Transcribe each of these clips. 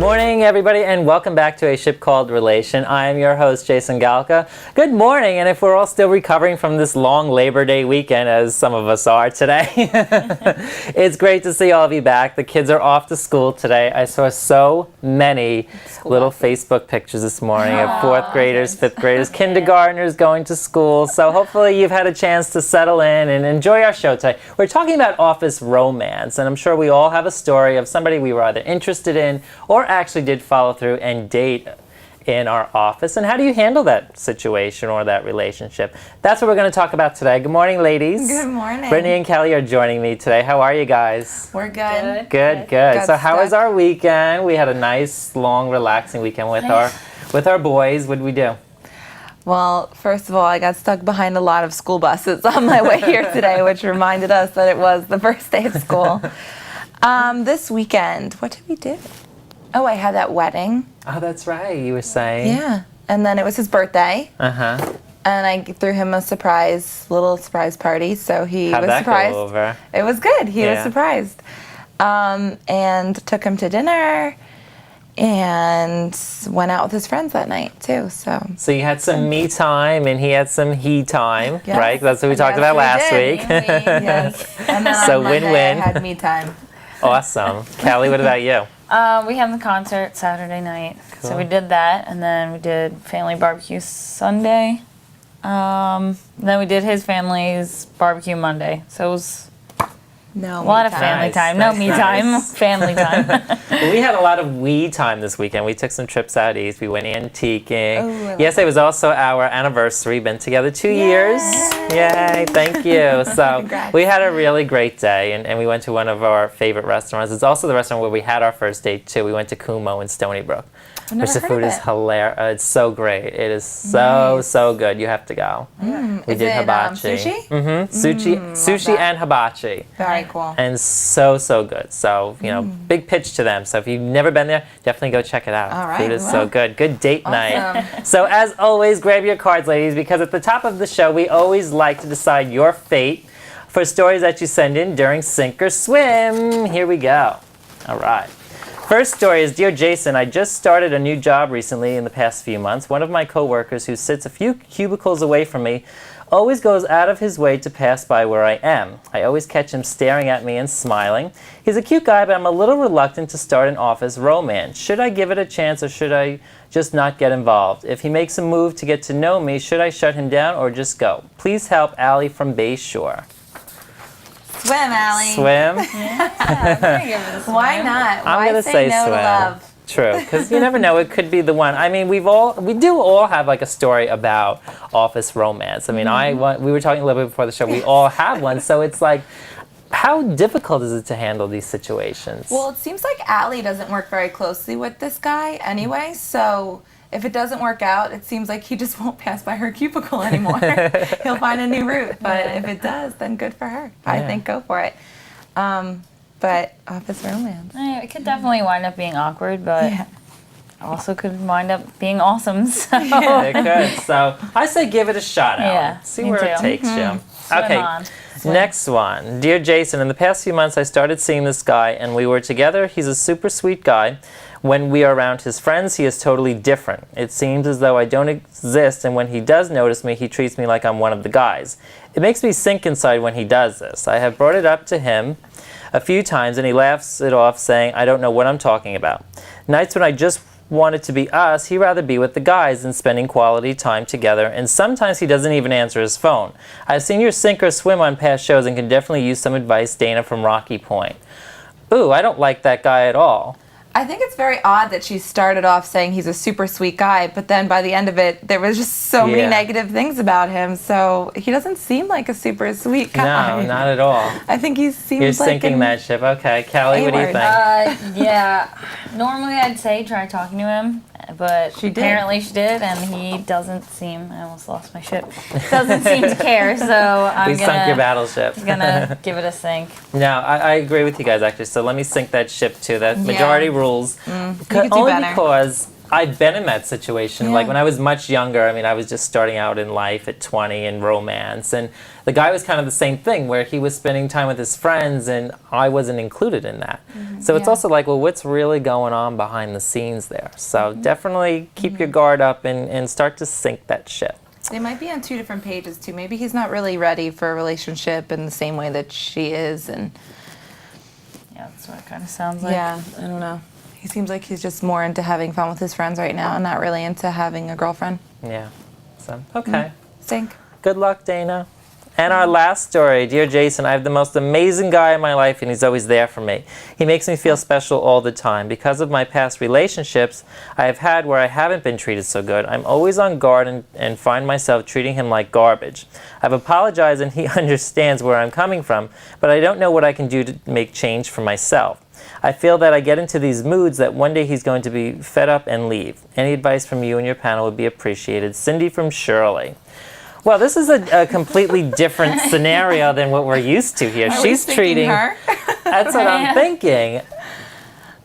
morning, everybody, and welcome back to A Ship Called Relation. I am your host, Jason Galka. Good morning, and if we're all still recovering from this long Labor Day weekend, as some of us are today, it's great to see all of you back. The kids are off to school today. I saw so many little Facebook pictures this morning of fourth graders, fifth graders, kindergartners going to school. So hopefully you've had a chance to settle in and enjoy our show today. We're talking about office romance, and I'm sure we all have a story of somebody we were either interested in or actually did follow through and date in our office. And how do you handle that situation or that relationship? That's what we're going to talk about today. Good morning, ladies. Good morning. Brittany and Kelly are joining me today. How are you guys? We're good. Good. So how was our weekend? We had a nice, long, relaxing weekend with our boys. What did we do? Well, first of all, I got stuck behind a lot of school buses on my way here today, which reminded us that it was the first day of school. This weekend, what did we do? Oh, I had that wedding. Oh, that's right. You were saying. Yeah. And then it was his birthday. Uh-huh. And I threw him a little surprise party, so he How'd was that surprised. go over? It was good. He was surprised. And took him to dinner and went out with his friends that night, too. So you had some me time and he had some he time, Yes. right? That's what we talked about last week. Yes. And then So on Monday, win-win. I had me time. Awesome. Kelly, what about you? We had the concert Saturday night, so we did that, and then we did family barbecue Sunday. Then we did his family's barbecue Monday, so it was No, a lot of family Nice, time. nice, No me nice. time, family time. Well, we had a lot of we time this weekend. We took some trips out east. We went antiquing. Oh, I love Yesterday was also our anniversary. Been together 2 years. Yay, thank you. So Congrats. we had a really great day, and we went to one of our favorite restaurants. It's also the restaurant where we had our first date, too. We went to Kumo in Stony Brook. I've never Which the heard food of is it. hilarious. It's so great. It is so good. You have to go. We Is did it, hibachi. sushi? Sushi that. and hibachi. Very cool. And so good. So, big pitch to them. So if you've never been there, definitely go check it out. All right, Food is we so will. good. Good date night. Awesome. So as always, grab your cards, ladies, because at the top of the show, we always like to decide your fate for stories that you send in during Sink or Swim. Here we go. All right. First story is, Dear Jason, I just started a new job recently in the past few months. One of my coworkers who sits a few cubicles away from me always goes out of his way to pass by where I am. I always catch him staring at me and smiling. He's a cute guy, but I'm a little reluctant to start an office romance. Should I give it a chance or should I just not get involved? If he makes a move to get to know me, should I shut him down or just go? Please help, Allie from Bayshore. Swim, Allie. Swim? Why not? I'm Why gonna say say no swim. to love? True, because you never know. It could be the one. I mean, we do all have like a story about office romance. I mean, we were talking a little bit before the show. We all have one. So it's like, how difficult is it to handle these situations? Well, it seems like Allie doesn't work very closely with this guy anyway, so if it doesn't work out, it seems like he just won't pass by her cubicle anymore. He'll find a new route, but if it does, then good for her. I think go for it. But office romance. It could definitely wind up being awkward, but Yeah. also could wind up being awesome. So It could. So I say give it a shot out. Yeah, See me where it too. takes you. Swim Okay. on. Next one. Dear Jason, in the past few months I started seeing this guy and we were together. He's a super sweet guy. When we are around his friends, he is totally different. It seems as though I don't exist, and when he does notice me, he treats me like I'm one of the guys. It makes me sink inside when he does this. I have brought it up to him a few times and he laughs it off saying, I don't know what I'm talking about. Nights when I just want it to be us, he'd rather be with the guys than spending quality time together, and sometimes he doesn't even answer his phone. I've seen your Sink or Swim on past shows and can definitely use some advice, Dana from Rocky Point. Ooh, I don't like that guy at all. I think it's very odd that she started off saying he's a super sweet guy, but then by the end of it, there was just so many Yeah. negative things about him. So he doesn't seem like a super sweet guy. No, not at all. I think he seems You're like sinking that ship. Okay, Kelly, what do you A-word. think? Yeah. Normally I'd say try talking to him, but She did. apparently she did, and he doesn't seem. I almost lost my ship. Doesn't seem to care. So I'm We sunk your battleship. gonna give it a sink. No, I agree with you guys actually. So let me sink that ship too. That majority rules. could do Only better. because I've been in that situation. Yeah. Like when I was much younger, I mean, I was just starting out in life at 20 in romance. And the guy was kind of the same thing where he was spending time with his friends and I wasn't included in that. So it's Yeah. also like, well, what's really going on behind the scenes there? So definitely keep your guard up and start to sink that ship. They might be on two different pages too. Maybe he's not really ready for a relationship in the same way that she is, and Yeah, that's what it kind of sounds like. yeah, I don't know. He seems like he's just more into having fun with his friends right now, and not really into having a girlfriend. Yeah. So, okay. Stink. Good luck, Dana. And our last story, dear Jason, I have the most amazing guy in my life and he's always there for me. He makes me feel special all the time. Because of my past relationships I have had where I haven't been treated so good, I'm always on guard and find myself treating him like garbage. I've apologized and he understands where I'm coming from, but I don't know what I can do to make change for myself. I feel that I get into these moods that one day he's going to be fed up and leave. Any advice from you and your panel would be appreciated. Cindy from Shirley. Well, this is a completely different scenario than what we're used to here. Are we She's thinking treating her. That's what I'm thinking.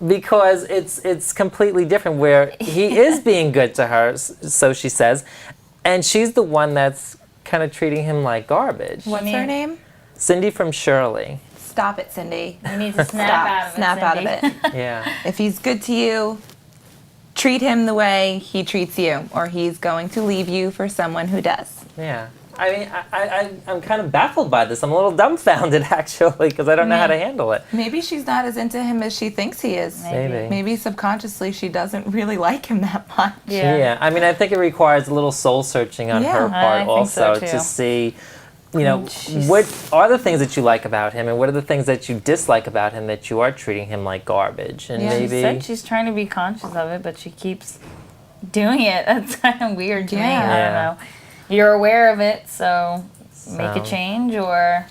Because it's completely different where he is being good to her, so she says, and she's the one that's kind of treating him like garbage. What's mean- her name? Cindy from Shirley. Stop it, Cindy. You need to snap Stop. out of it. Snap out of Cindy. it. Yeah. If he's good to you, treat him the way he treats you, or he's going to leave you for someone who does. Yeah. I mean, I'm kind of baffled by this. I'm a little dumbfounded, actually, because I don't know how to handle it. Maybe she's not as into him as she thinks he is. Maybe. Maybe subconsciously she doesn't really like him that much. Yeah. I mean, I think it requires a little soul searching on Yeah. her I part think also so, too. to see, you know, She's- what are the things that you like about him and what are the things that you dislike about him that you are treating him like garbage. And Yeah. She maybe said she's trying to be conscious of it, but she keeps doing it. That's kind of weird to me. I Yeah. don't know. You're aware of it, so make So- a change or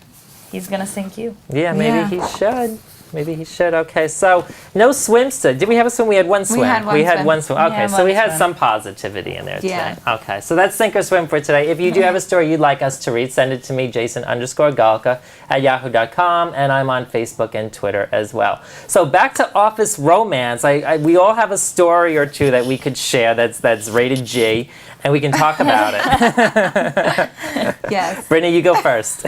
he's going to sink you. yeah, maybe Yeah. he should. Maybe he should. Okay, so no swims today. Did we have a swim? We had one swim. had one swim. one swim. We Okay, had so one we had swim. some positivity in there Yeah. today. Okay, so that's sink or swim for today. If you do have a story you'd like us to read, send it to me, Jason_Galka at yahoo.com, and I'm on Facebook and Twitter as well. So back to Office Romance. We all have a story or two that we could share that's rated G, and we can talk about it. Yes. Brittany, you go first.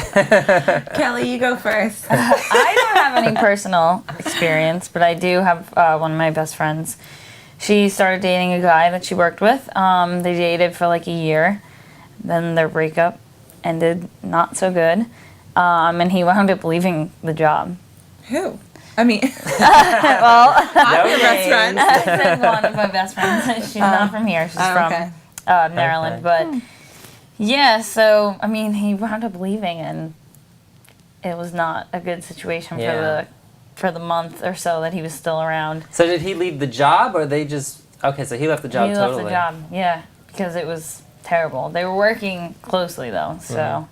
Kelly, you go first. I don't have any personal experience, but I do have one of my best friends. She started dating a guy that she worked with. They dated for like a year. Then their breakup ended not so good. And he wound up leaving the job. Who? I mean, Well, I'm your best friend. I said one of my best friends. She's not from here. She's from okay. Maryland. Okay. But yeah, so I mean, he wound up leaving, and it was not a good situation Yeah. for the month or so that he was still around. So did he leave the job or they just... Okay, so he left the job He totally. left the job, yeah, because it was terrible. They were working closely though, so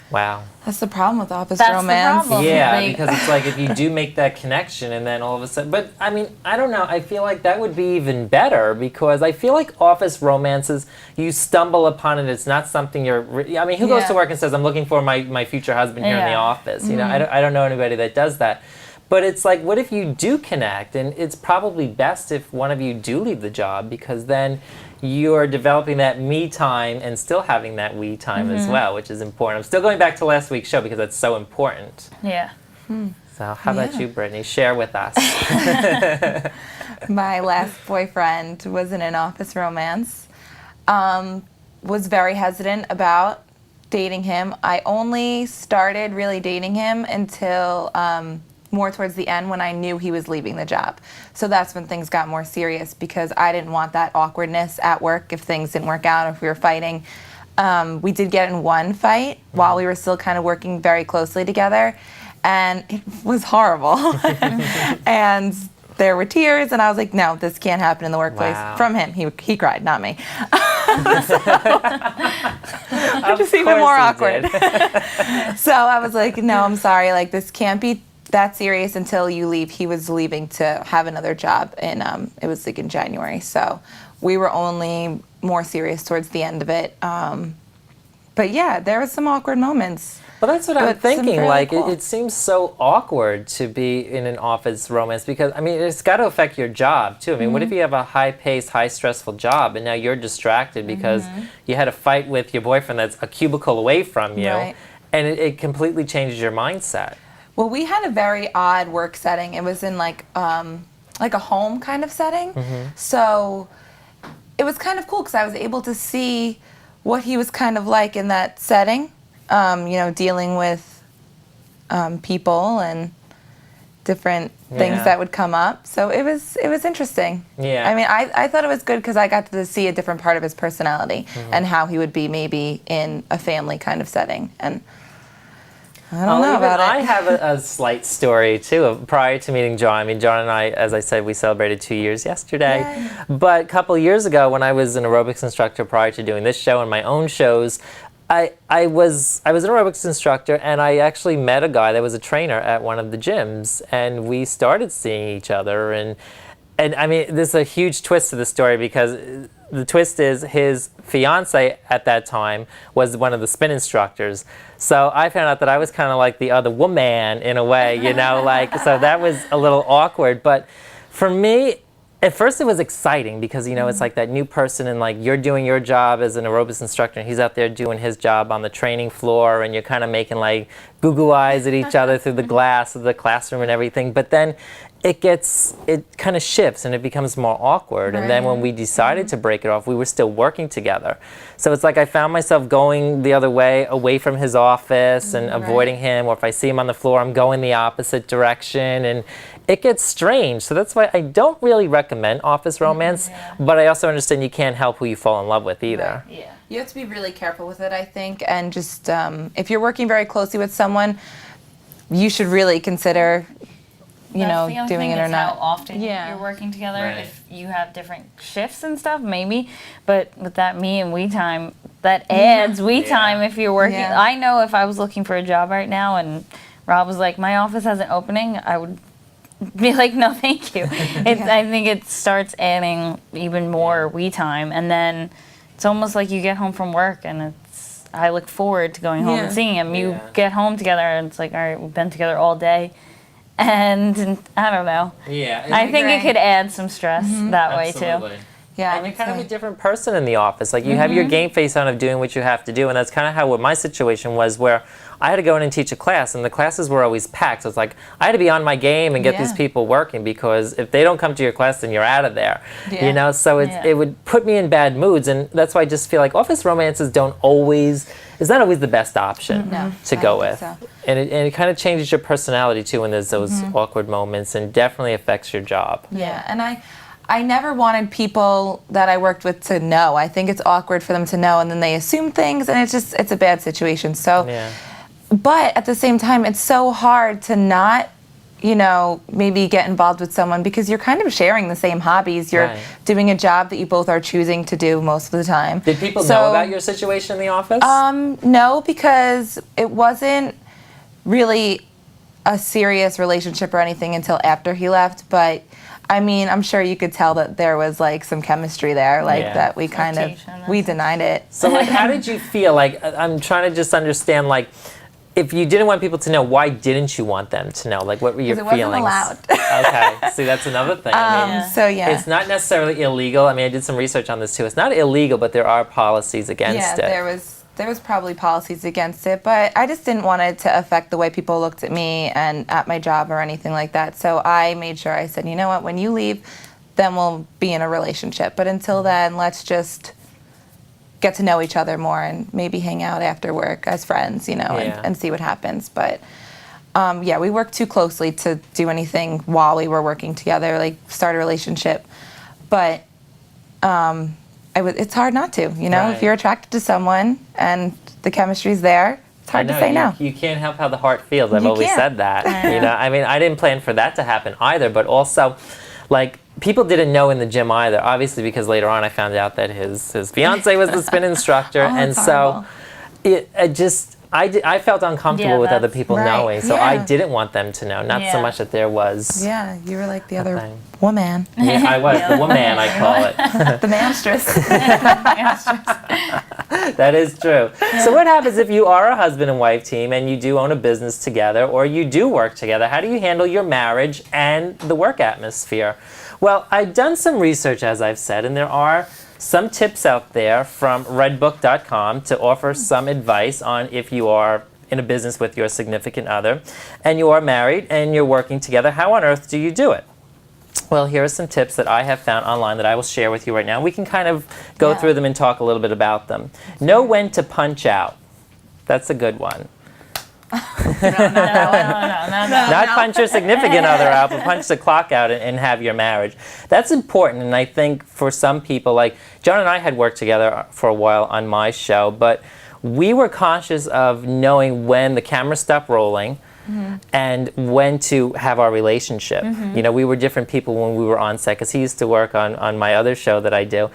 Wow. That's the problem with office That's the romance. problem. Yeah, They- because it's like if you do make that connection and then all of a sudden, but I mean, I don't know. I feel like that would be even better because I feel like office romances, you stumble upon it. It's not something I mean, who goes Yeah. to work and says, I'm looking for my future husband here in the Yeah. office? You know, I don't know anybody that does that. But it's like, what if you do connect? And it's probably best if one of you do leave the job because then you're developing that me time and still having that we time as well, which is important. I'm still going back to last week's show because that's so important. yeah. So how about Yeah. you, Brittany? Share with us. My last boyfriend was in an office romance. Was very hesitant about dating him. I only started really dating him until more towards the end when I knew he was leaving the job. So that's when things got more serious because I didn't want that awkwardness at work if things didn't work out, if we were fighting. We did get in one fight while we were still kind of working very closely together, and it was horrible. And there were tears, and I was like, no, this can't happen in the workplace. Wow. From him. He cried, not me. Of Just even more course he awkward. did. So I was like, no, I'm sorry. Like, this can't be that serious until you leave. He was leaving to have another job, and it was like in January. So we were only more serious towards the end of it. But yeah, there was some awkward moments. Well, that's what I'm But some thinking. fairly Like, cool. it seems so awkward to be in an office romance because, I mean, it's got to affect your job too. I mean, what if you have a high-paced, high-stressful job and now you're distracted because you had a fight with your boyfriend that's a cubicle away from you, Right. and it completely changes your mindset. Well, we had a very odd work setting. It was in like a home kind of setting. So it was kind of cool because I was able to see what he was kind of like in that setting. Dealing with people and different things Yeah. that would come up. So it was interesting. Yeah. I mean, I thought it was good because I got to see a different part of his personality and how he would be maybe in a family kind of setting. And I don't know Even about I it. have a slight story too. Prior to meeting John, I mean, John and I, as I said, we celebrated 2 years yesterday. Yay. But a couple years ago, when I was an aerobics instructor prior to doing this show and my own shows, I was an aerobics instructor, and I actually met a guy that was a trainer at one of the gyms, and we started seeing each other. And I mean, there's a huge twist to the story because the twist is his fiance at that time was one of the spin instructors. So I found out that I was kind of like the other woman in a way, so that was a little awkward. But for me, at first it was exciting because, it's like that new person and like you're doing your job as an aerobics instructor and he's out there doing his job on the training floor and you're kind of making like goo eyes at each other through the glass of the classroom and everything. But then it kind of shifts and it becomes more awkward. And then when we decided to break it off, we were still working together. So it's like I found myself going the other way, away from his office and avoiding him. Or if I see him on the floor, I'm going the opposite direction. And it gets strange. So that's why I don't really recommend office romance. But I also understand you can't help who you fall in love with either. Yeah. You have to be really careful with it, I think, and just if you're working very closely with someone, you should really consider, That's the only doing thing it or is not. how often Yeah. you're working together. Right. If you have different shifts and stuff, maybe. But with that me and we time, that adds we time if you're working. Yeah. I know if I was looking for a job right now and Rob was like, my office has an opening, I would be like, no, thank you. I think it starts adding even more we time, and then it's almost like you get home from work and I look forward to going home and Yeah. seeing him. You Yeah. get home together and it's like, all right, we've been together all day. And I don't know. Yeah. I think it agree. could add some stress that way too. Absolutely. Yeah, And you're kind of a so- different person in the office. Like you have your game face on of doing what you have to do, and that's kind of how what my situation was, where I had to go in and teach a class, and the classes were always packed. So it's like I had to be on my game and get these Yeah. people working because if they don't come to your class, then you're out of there. Yeah. So it would put me in bad moods, and that's why I just feel like office romances it's not always the best option No, to I go don't with. think so. And it kind of changes your personality too when there's those awkward moments, and definitely affects your job. Yeah, and I never wanted people that I worked with to know. I think it's awkward for them to know, and then they assume things, and it's a bad situation. So, Yeah. but at the same time, it's so hard to not, maybe get involved with someone because you're kind of sharing the same hobbies. You're Right. doing a job that you both are choosing to do most of the time. Did people know So, about your situation in the office? No, because it wasn't really a serious relationship or anything until after he left. But I mean, I'm sure you could tell that there was like some chemistry there, like Yeah. that we kind of Flirtation, we that's denied it. So, like, how did you feel? Like, I'm trying to just understand, like, if you didn't want people to know, why didn't you want them to know? Like, what were your 'Cause it feelings? wasn't Okay, see, that's another thing. I mean, Yeah. So yeah, it's not necessarily illegal. I mean, I did some research on this too. It's not illegal, but there are policies against yeah, it. there was probably policies against it, but I just didn't want it to affect the way people looked at me and at my job or anything like that. So I made sure I said, you know what, when you leave, then we'll be in a relationship. But until then, let's just get to know each other more and maybe hang out after work as friends, Yeah. and see what happens. But yeah, we worked too closely to do anything while we were working together, like start a relationship. But it's hard not to, Right. if you're attracted to someone and the chemistry's there, it's hard to say no. You can't help how the heart feels. I've You always can't. said that. I mean, I didn't plan for that to happen either, but also, like, people didn't know in the gym either, obviously, because later on I found out that his fiance was the spin instructor. Oh, And that's so horrible. it just, I felt uncomfortable Yeah, with other that's- people Right, knowing, so I yeah. didn't want them to know. Not so Yeah. much that there was. Yeah, you were like the other thing. woman, Yeah, I was the woman, I call it. the mamstress. That is true. So what happens if you are a husband and wife team and you do own a business together or you do work together? How do you handle your marriage and the work atmosphere? Well, I've done some research, as I've said, and there are some tips out there from redbook.com to offer some advice on if you are in a business with your significant other and you are married and you're working together, how on earth do you do it? Well, here are some tips that I have found online that I will share with you right now. We can kind of go Yeah. through them and talk a little bit about them. Know when to punch out. That's a good one. No. Not punch your significant other out, but punch the clock out and have your marriage. That's important, and I think for some people, like John and I had worked together for a while on my show, but we were conscious of knowing when the camera stopped rolling and when to have our relationship. You know, we were different people when we were on set, because he used to work on my other show that I do.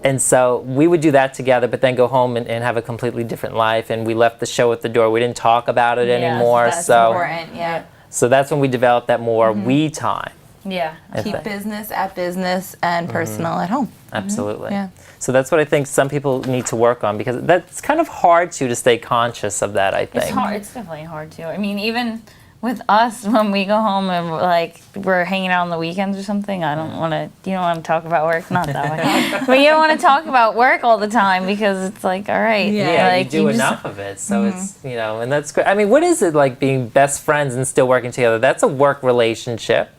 And so we would do that together, but then go home and have a completely different life. And we left the show at the door. We didn't talk about it Yes, anymore. That's so important. Yeah. so that's when we developed that more we time. Yeah. I Keep think. business at business and personal at home. Absolutely. Yeah. So that's what I think some people need to work on, because that's kind of hard to stay conscious of that, I think. It's hard. It's definitely hard too. I mean, even with us, when we go home and we're hanging out on the weekends or something, I don't want to. You don't want to talk about work, not that way. But you don't want to talk about work all the time, because it's like, all right, Yeah, like, you do just- enough of it, so it's, you know, and that's great. I mean, what is it like being best friends and still working together? That's a work relationship.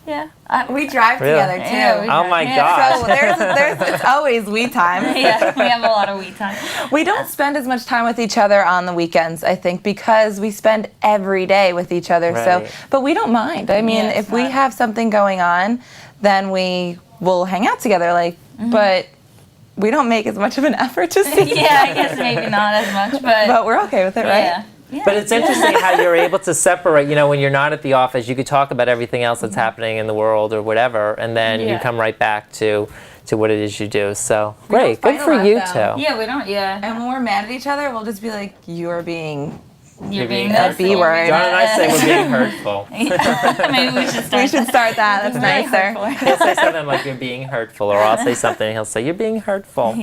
Yeah. We drive Really? together too. Yeah, we Oh my Yeah. gosh. So there's it's always we time. Yeah, we have a lot of we time. We don't spend as much time with each other on the weekends, I think, because we spend every day with each other. Right. So, but we don't mind. I mean, Yeah, it's if we not- have something going on, then we will hang out together. Like, but we don't make as much of an effort to see. Yeah, I guess maybe not as much, But we're okay with it, right? yeah. Yeah. But it's interesting how you're able to separate, you know, when you're not at the office, you could talk about everything else that's happening in the world or whatever, and then you Yeah. come right back to what it is you do. So, We don't great. Good fight a for lot, you though. two. Yeah, we don't. Yeah, And when we're mad at each other, we'll just be like, "You're being." you're being being a this, B you're word. being John and I that. say we're being hurtful. Maybe we should start. We should start that. That's Very nicer. hurtful. He'll say something like, you're being hurtful, or I'll say something and he'll say, you're being hurtful.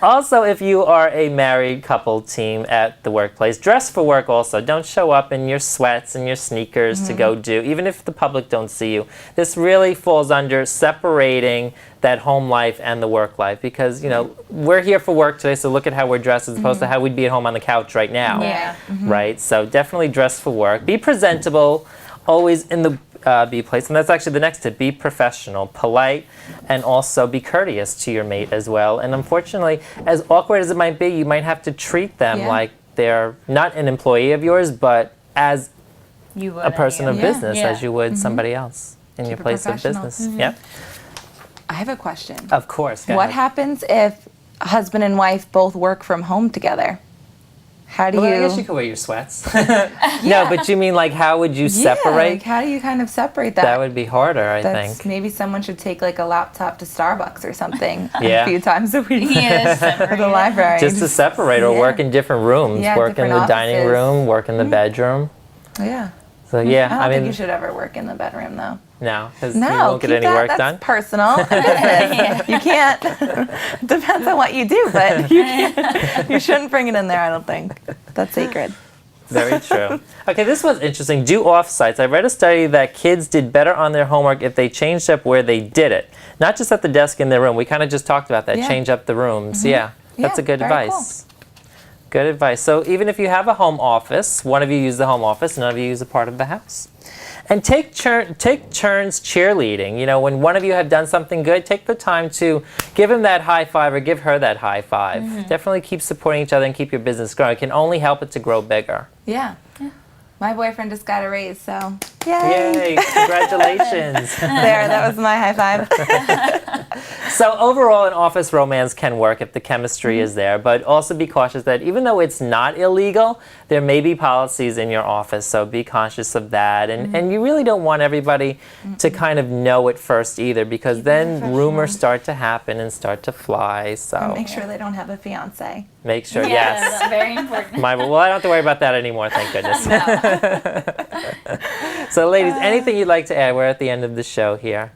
Also, if you are a married couple team at the workplace, dress for work also. Don't show up in your sweats and your sneakers to go do, even if the public don't see you. This really falls under separating that home life and the work life, because, you know, we're here for work today, so look at how we're dressed as opposed to how we'd be at home on the couch right now. Yeah. Right? So definitely dress for work. Be presentable, always in the be place. And that's actually the next tip. Be professional, polite, and also be courteous to your mate as well. And unfortunately, as awkward as it might be, you might have to treat them Yeah. like they're not an employee of yours, but as You would a person of Yeah. business, Yeah. as you would somebody else in your Keep it place of professional. business. Yep. I have a question. Of course. Go What ahead. happens if husband and wife both work from home together? How do Well, you? I guess you could wear your sweats. No, but you mean like how would you Yeah, separate? like how do you kind of separate that? That would be harder, I That's think. maybe someone should take like a laptop to Starbucks or something Yeah. a few times a week. Yeah, Or the library. Just to separate, or Yeah. work in different rooms. Yeah, Work in the different dining offices. room, work in the bedroom. Yeah. So yeah, I don't I think mean, you should ever work in the bedroom though. no, because you No, won't get keep any that. work That's done. personal. business. You can't. Depends on what you do, but you can't. You shouldn't bring it in there. I don't think that's sacred. Very true. Okay, this was interesting. Do offsites. I read a study that kids did better on their homework if they changed up where they did it, not just at the desk in their room. We kind of just talked about that. Yeah. Change up the rooms. Yeah, that's Yeah, a good very advice. Good advice. So even if you have a home office, one of you use the home office, none of you use a part of the house. And take turns cheerleading. You know, when one of you have done something good, take the time to give him that high five or give her that high five. Definitely keep supporting each other and keep your business growing. It can only help it to grow bigger. Yeah. My boyfriend just got a raise, so Yay! Yay! Congratulations. There, that was my high five. So overall, an office romance can work if the chemistry is there, but also be cautious that even though it's not illegal, there may be policies in your office, so be conscious of that. And you really don't want everybody to kind of know it first either, because then rumors start to happen and start to fly. So Make sure they don't have a fiance. make sure, Yeah, yes. that's very important. Well, I don't have to worry about that anymore, thank goodness. So ladies, anything you'd like to add? We're at the end of the show here.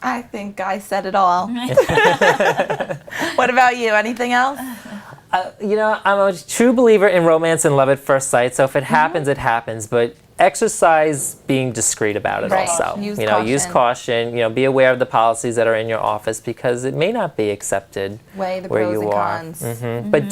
I think I said it all. What about you? Anything else? I'm a true believer in romance and love at first sight. So if it happens, it happens. But exercise being discreet about it Right. also. Use Use caution. Be aware of the policies that are in your office because it may not be accepted Weigh the where pros you and are. cons. But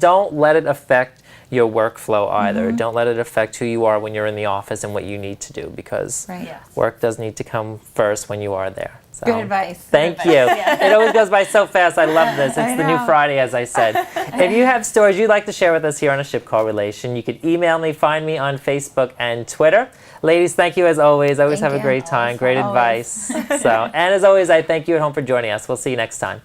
don't let it affect your workflow either. Don't let it affect who you are when you're in the office and what you need to do, because Right. Yes. work does need to come first when you are there. So, Good advice. Thank you. It always goes by so fast. I love this. It's the new know. Friday, as I said. If you have stories you'd like to share with us here on A Ship Called Relation, you could email me, find me on Facebook and Twitter. Ladies, thank you as always. I always Thank have a you. great time, great Always. advice. And as always, I thank you at home for joining us. We'll see you next time.